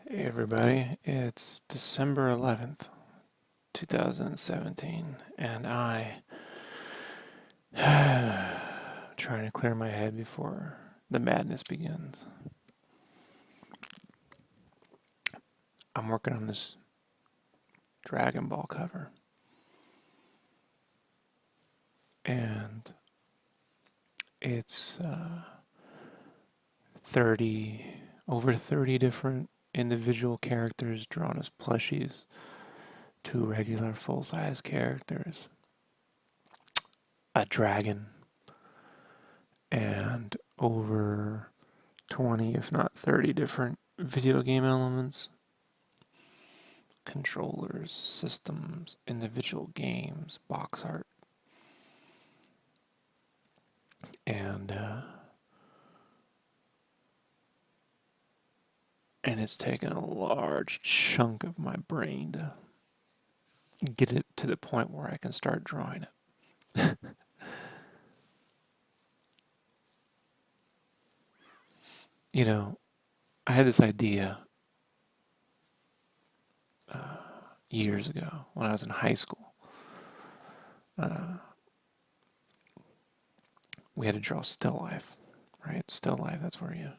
Hey everybody, it's December 11th, 2017, and trying to clear my head before the madness begins. I'm working on this Dragon Ball cover, and it's 30, over 30 different individual characters drawn as plushies, two regular full-size characters, a dragon, and over 20, if not 30 different video game elements, controllers, systems, individual games, box art, and and it's taken a large chunk of my brain to get it to the point where I can start drawing it. You know, I had this idea years ago when I was in high school. Uh, we had to draw still life, right? Still life, that's where you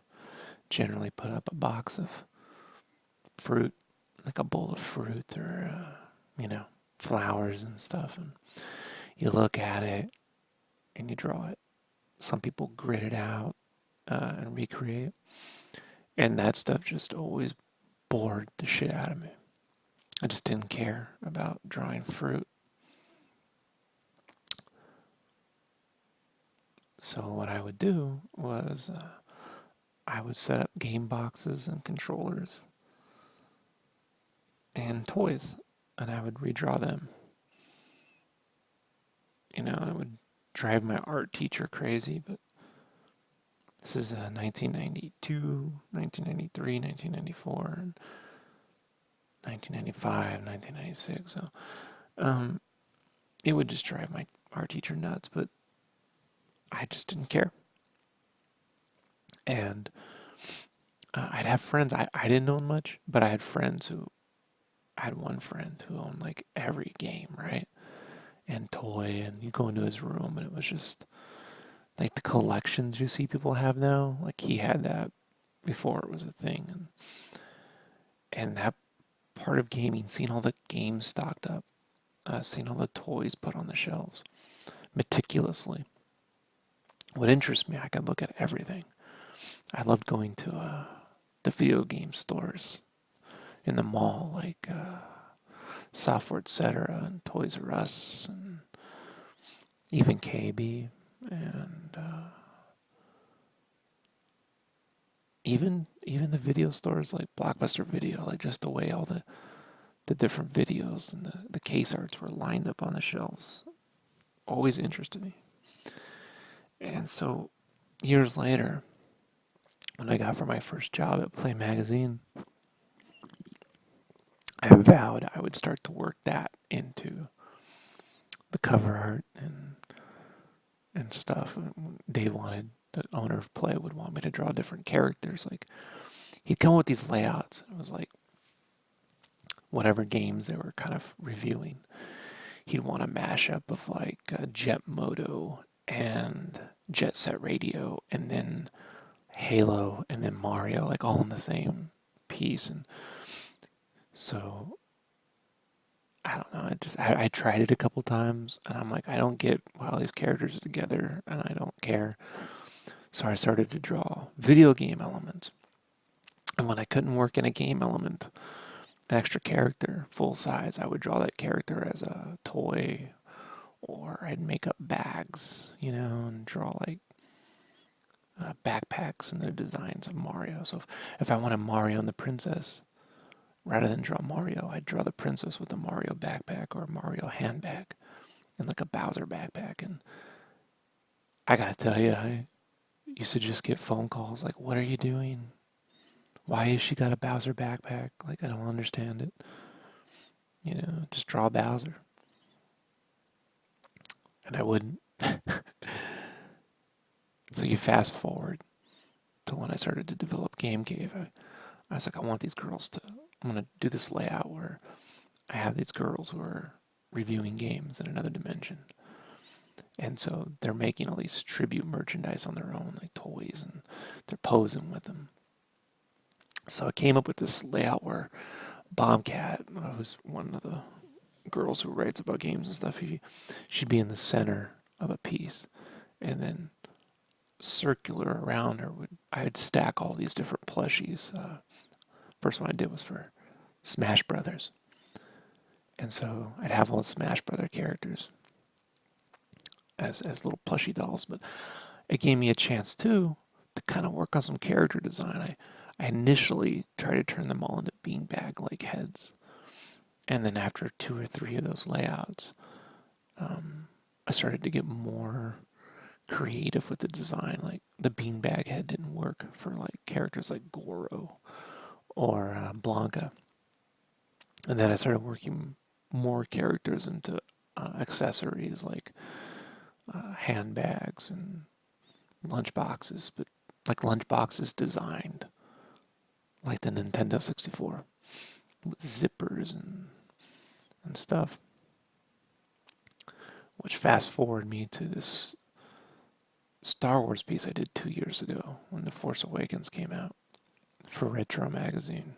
generally put up a box of fruit, like a bowl of fruit or, flowers and stuff. And you look at it and you draw it. Some people grit it out and recreate. And that stuff just always bored the shit out of me. I just didn't care about drawing fruit. So what I would do was I would set up game boxes and controllers and toys, and I would redraw them. It would drive my art teacher crazy, but this is 1992, 1993, 1994, and 1995, 1996. So it would just drive my art teacher nuts, but I just didn't care. And I'd have friends. I didn't own much, but I had friends who, I had one friend who owned like every game, right? And toy, and you go into his room, and it was just like the collections you see people have now. Like he had that before it was a thing, and that part of gaming, seeing all the games stocked up, seeing all the toys put on the shelves meticulously, would interest me. I could look at everything. I loved going to the video game stores in the mall, like Software Etc. and Toys R Us, and even KB, and even the video stores like Blockbuster Video, like just the way all the different videos and the case arts were lined up on the shelves always interested me. And so years later, when I got for my first job at Play Magazine, I vowed I would start to work that into the cover art and stuff. Dave wanted, the owner of Play would want me to draw different characters. Like he'd come with these layouts. It was like whatever games they were kind of reviewing. He'd want a mashup of like Jet Moto and Jet Set Radio, and then Halo, and then Mario, like all in the same piece. And so I don't know. I tried it a couple times, and I'm like, I don't get why all these characters are together, and I don't care. So I started to draw video game elements, and when I couldn't work in a game element, an extra character full size, I would draw that character as a toy, or I'd make up bags, and draw like backpacks and the designs of Mario. So if I wanted Mario and the princess, rather than draw Mario, I'd draw the princess with the Mario backpack or Mario handbag and like a Bowser backpack. And I gotta tell you, I used to just get phone calls like, "What are you doing? Why has she got a Bowser backpack? Like, I don't understand it. Just draw Bowser." And I wouldn't. So you fast forward to when I started to develop Game Cave. I was like, I want these girls to, I'm going to do this layout where I have these girls who are reviewing games in another dimension. And so they're making all these tribute merchandise on their own, like toys, and they're posing with them. So I came up with this layout where Bombcat, who's one of the girls who writes about games and stuff, she'd be in the center of a piece, and then circular around her I would stack all these different plushies. First one I did was for Smash Brothers, and so I'd have all the Smash Brother characters as little plushie dolls. But it gave me a chance too to kind of work on some character design. I initially tried to turn them all into beanbag-like heads, and then after 2 or 3 of those layouts, I started to get more creative with the design. Like the beanbag head didn't work for like characters like Goro or Blanca, and then I started working more characters into accessories like handbags and lunchboxes, but like lunchboxes designed like the Nintendo 64 with zippers and stuff. Which fast forward me to this Star Wars piece I did 2 years ago when The Force Awakens came out for Retro Magazine.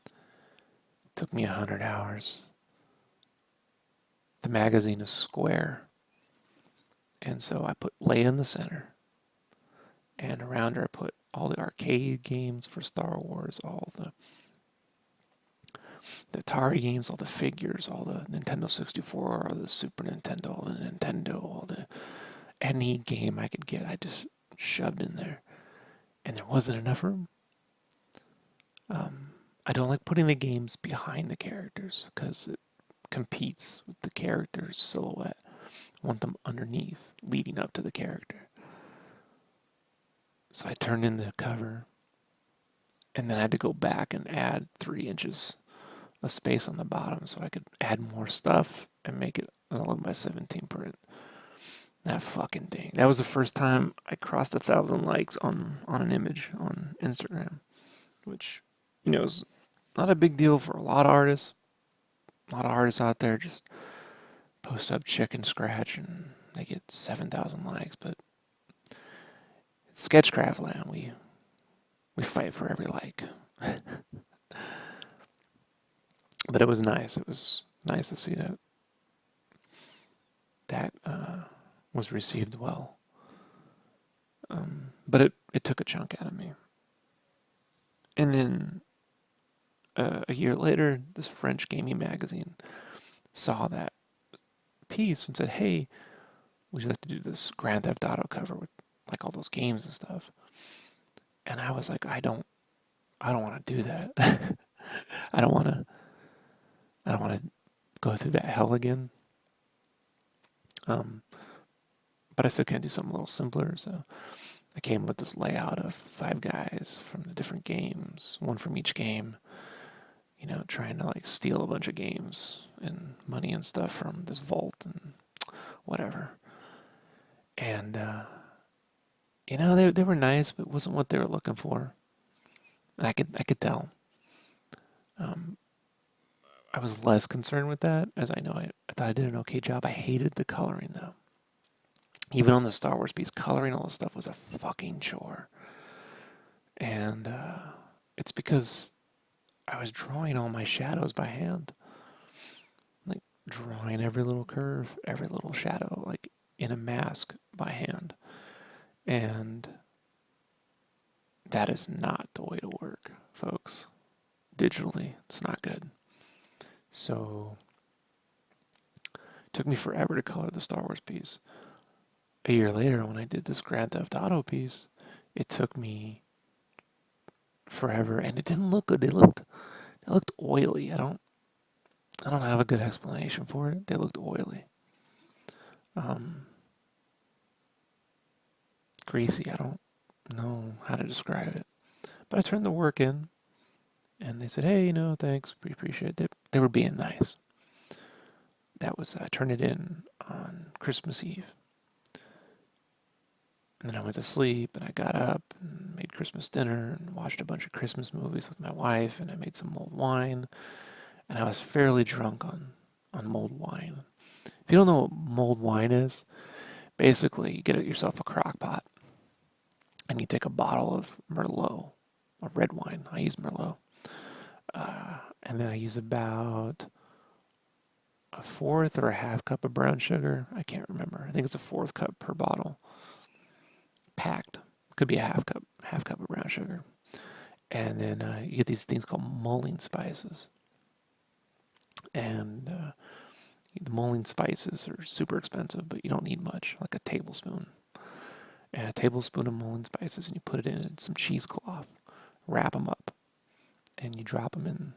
It took me 100 hours. The magazine is square, and so I put Leia in the center, and around her I put all the arcade games for Star Wars, all the Atari games, all the figures, all the Nintendo 64, all the Super Nintendo, all the Nintendo, any game I could get, I just shoved in there. And there wasn't enough room. I don't like putting the games behind the characters because it competes with the character's silhouette. I want them underneath, leading up to the character. So I turned in the cover, and then I had to go back and add 3 inches of space on the bottom so I could add more stuff and make it an 11x17 print. That fucking thing. That was the first time I crossed 1,000 likes on an image on Instagram, which, is not a big deal for a lot of artists. A lot of artists out there just post up chicken scratch and they get 7,000 likes. But it's SketchCraft land. We fight for every like. But it was nice. It was nice to see that was received well. But it took a chunk out of me. And then a year later, this French gaming magazine saw that piece and said, "Hey, would you like to do this Grand Theft Auto cover with like all those games and stuff?" And I was like, I don't want to do that. I don't want to go through that hell again. But I still can't do something a little simpler, so I came up with this layout of 5 guys from the different games, one from each game, trying to like steal a bunch of games and money and stuff from this vault and whatever. And they were nice, but it wasn't what they were looking for. And I could tell. I was less concerned with that, as I thought I did an okay job. I hated the coloring though. Even on the Star Wars piece, coloring all this stuff was a fucking chore. And it's because I was drawing all my shadows by hand. Like drawing every little curve, every little shadow, like in a mask by hand. And that is not the way to work, folks. Digitally, it's not good. So it took me forever to color the Star Wars piece. A year later, when I did this Grand Theft Auto piece, it took me forever, and it didn't look good. They looked oily. I don't have a good explanation for it. They looked oily, greasy. I don't know how to describe it. But I turned the work in, and they said, "Hey, thanks. We appreciate it." They were being nice. I turned it in on Christmas Eve. And then I went to sleep, and I got up and made Christmas dinner and watched a bunch of Christmas movies with my wife, and I made some mulled wine, and I was fairly drunk on mulled wine. If you don't know what mulled wine is, basically you get yourself a crock pot, and you take a bottle of Merlot, or red wine. I use Merlot. And then I use about a fourth or a half cup of brown sugar. I can't remember. I think it's a fourth cup per bottle, packed. Could be a half cup of brown sugar. And then you get these things called mulling spices. And the mulling spices are super expensive, but you don't need much, like a tablespoon. And a tablespoon of mulling spices, and you put it in some cheesecloth, wrap them up, and you drop them in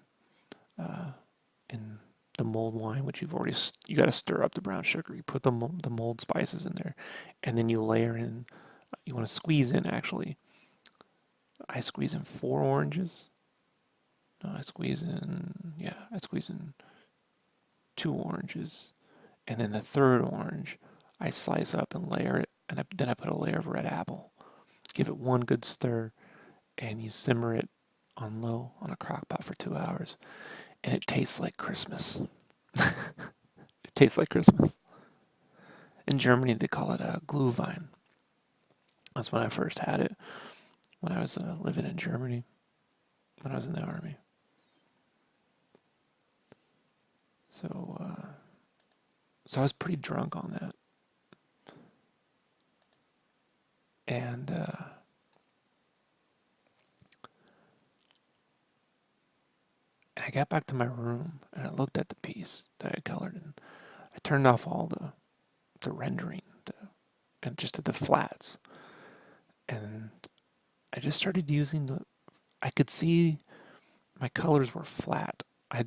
the mulled wine, which you got to stir up the brown sugar. You put the mulled spices in there, and then you layer in. You want to squeeze in, actually. I squeeze in 4 oranges. No, I squeeze in 2 oranges, and then the third orange I slice up and layer it, and then I put a layer of red apple. Give it one good stir, and you simmer it on low on a crock pot for 2 hours, and it tastes like Christmas. It tastes like Christmas. In Germany, they call it a Glühwein. That's when I first had it, when I was living in Germany, when I was in the army. So I was pretty drunk on that. And I got back to my room, and I looked at the piece that I had colored, and I turned off all the rendering and just did the flats. And I just started using I could see my colors were flat. I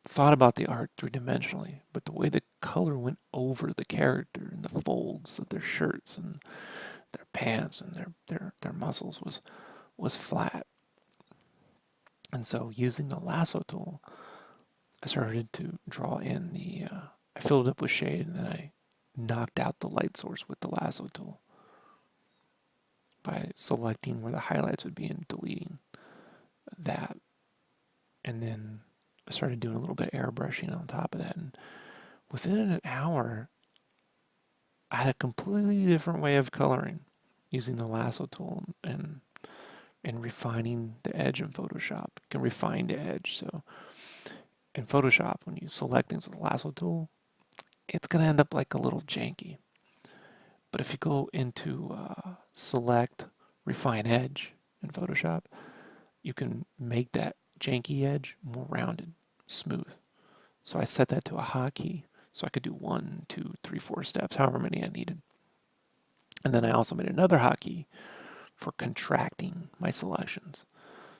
thought about the art 3-dimensionally, but the way the color went over the character and the folds of their shirts and their pants and their muscles was flat. And so using the Lasso Tool, I started to draw in I filled it up with shade, and then I knocked out the light source with the Lasso Tool by selecting where the highlights would be and deleting that. And then I started doing a little bit of airbrushing on top of that. And within an hour, I had a completely different way of coloring using the Lasso Tool and refining the edge in Photoshop. You can refine the edge. So in Photoshop, when you select things with the Lasso Tool, it's going to end up like a little janky. But if you go into select, refine edge in Photoshop, you can make that janky edge more rounded, smooth. So I set that to a hotkey, so I could do 1, 2, 3, 4 steps, however many I needed. And then I also made another hotkey for contracting my selections.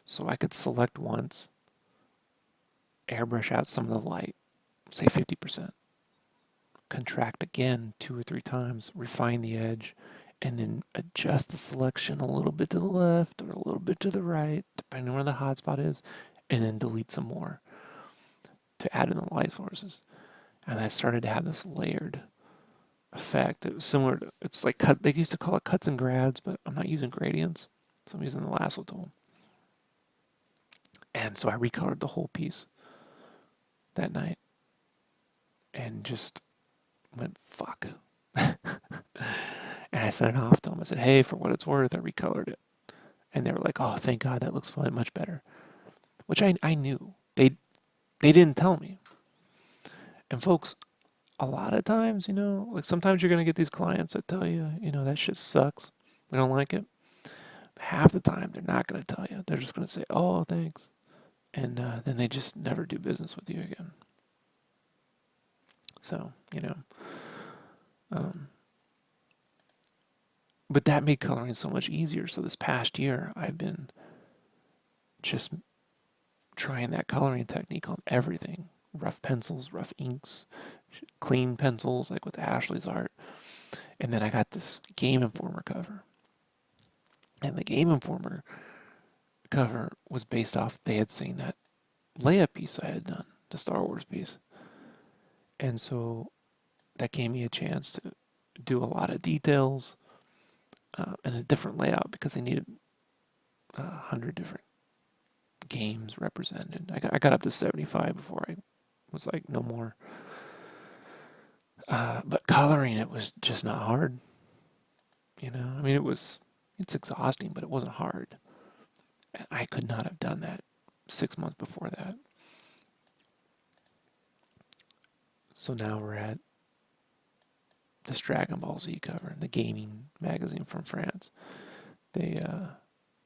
So I could select once, airbrush out some of the light, say 50%, contract again 2 or 3 times, refine the edge, and then adjust the selection a little bit to the left or a little bit to the right, depending on where the hotspot is, and then delete some more to add in the light sources. And I started to have this layered effect. It was similar to, it's like they used to call it cuts and grads, but I'm not using gradients, so I'm using the Lasso Tool. And so I recolored the whole piece that night and just went, fuck. And I sent it off to them. I said, hey, for what it's worth, I recolored it. And they were like, oh, thank God, that looks much better. Which I knew. They didn't tell me. And folks, a lot of times, like sometimes you're going to get these clients that tell you, that shit sucks. We don't like it. Half the time, they're not going to tell you. They're just going to say, oh, thanks. And then they just never do business with you again. So, but that made coloring so much easier. So this past year, I've been just trying that coloring technique on everything. Rough pencils, rough inks, clean pencils, like with Ashley's art. And then I got this Game Informer cover. And the Game Informer cover was based off, they had seen that Leia piece I had done, the Star Wars piece. And so that gave me a chance to do a lot of details and a different layout because they needed 100 different games represented. I got up to 75 before I was like, no more. But coloring it was just not hard. You know, I mean, it's exhausting, but it wasn't hard. I could not have done that 6 months before that. So now we're at this Dragon Ball Z cover, the gaming magazine from France. They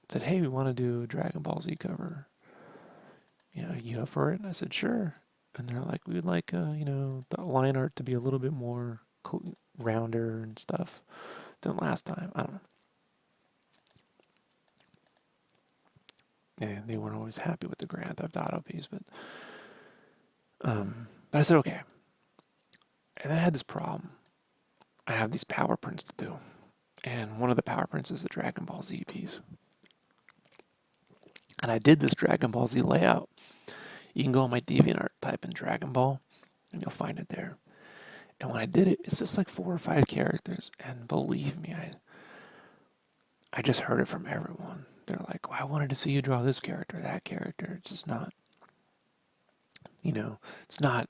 said, hey, we want to do a Dragon Ball Z cover. You know, you up for it? And I said, sure. And they're like, we would like, you know, the line art to be a little bit more rounder and stuff than last time. I don't know. And they weren't always happy with the Grand Theft Auto piece, but I said, okay. And then I had this problem. I have these power prints to do. And one of the power prints is the Dragon Ball Z piece. And I did this Dragon Ball Z layout. You can go on my DeviantArt, type in Dragon Ball, and you'll find it there. And when I did it, it's just like 4 or 5 characters. And believe me, I just heard it from everyone. They're like, well, I wanted to see you draw this character, that character. It's just not, you know, it's not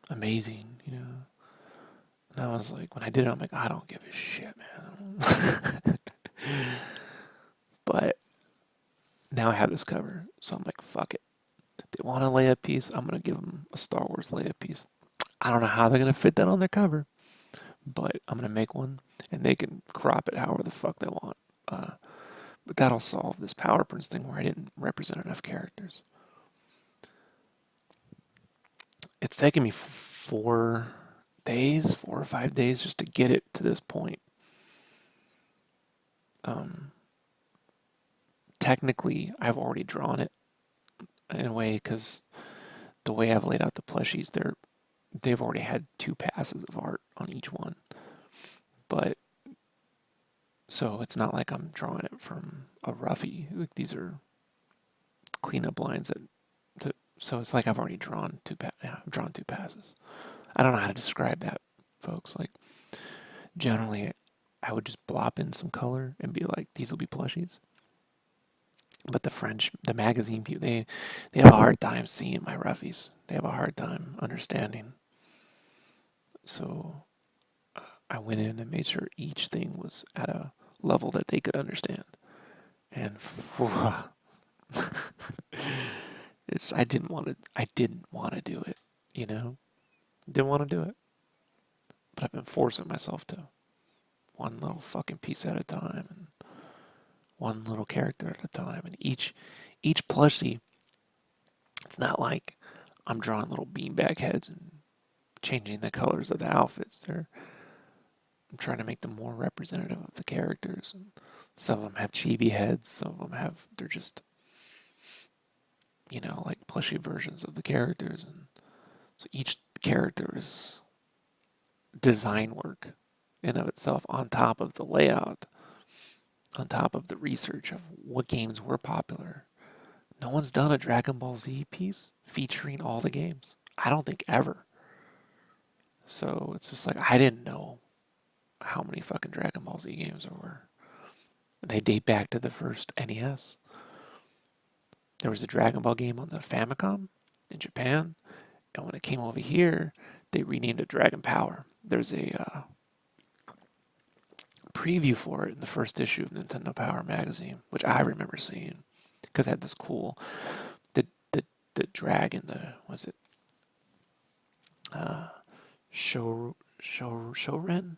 amazing, you know. And I was like, when I did it, I'm like, I don't give a shit, man. But now I have this cover, so I'm like, fuck it. If they want a layup piece, I'm going to give them a Star Wars layup piece. I don't know how they're going to fit that on their cover, but I'm going to make one, and they can crop it however the fuck they want. But that'll solve this power prints thing where I didn't represent enough characters. It's taken me 4 or 5 days just to get it to this point. Technically, I've already drawn it in a way because the way I've laid out the plushies, they've already had 2 passes of art on each one. But so it's not like I'm drawing it from a roughie. Like, these are cleanup lines so it's like I've already drawn 2 passes. I don't know how to describe that, folks. Like, generally, I would just blop in some color and be like, these will be plushies. But the magazine people, they have a hard time seeing my roughies. They have a hard time understanding. So I went in and made sure each thing was at a level that they could understand. And I didn't want to do it, you know? Didn't want to do it. But I've been forcing myself to, one little fucking piece at a time, and one little character at a time. And each plushie, it's not like I'm drawing little beanbag heads and changing the colors of the outfits. I'm trying to make them more representative of the characters. And some of them have chibi heads. Some of them they're just, you know, like plushie versions of the characters. And so each character is design work in of itself, on top of the layout, on top of the research of what games were popular. No one's done a Dragon Ball Z piece featuring all the games. I don't think ever. So it's just like, I didn't know how many fucking Dragon Ball Z games there were. They date back to the first NES. There was a Dragon Ball game on the Famicom in Japan, and when it came over here, they renamed it Dragon Power. There's a preview for it in the first issue of Nintendo Power magazine, which I remember seeing because it had this cool the dragon,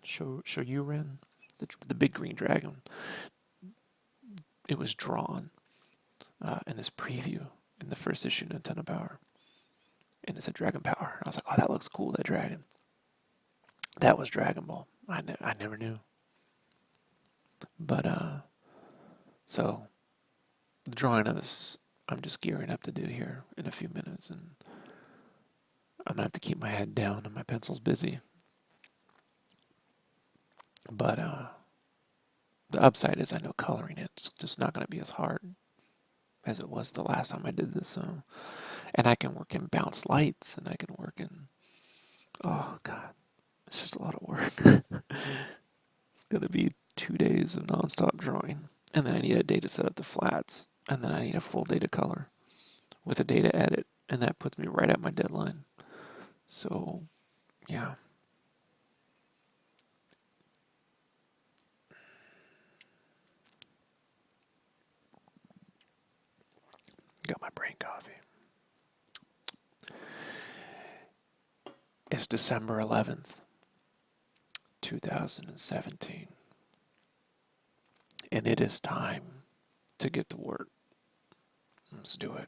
Shoryuren, the big green dragon. It was drawn in this preview in the first issue of Nintendo Power, and it said Dragon Power. I was like, oh, that looks cool, that dragon. That was Dragon Ball. I never knew. But so the drawing of this, I'm just gearing up to do here in a few minutes, and I'm gonna have to keep my head down and my pencil's busy. But the upside is I know coloring it's just not gonna be as hard as it was the last time I did this. And I can work in bounce lights, and I can work in, oh god, it's just a lot of work. It's gonna be 2 days of nonstop drawing. And then I need a day to set up the flats. And then I need a full day to color with a day to edit. And that puts me right at my deadline. So, yeah. Got my brain coffee. It's December 11th, 2017. And it is time to get to work. Let's do it.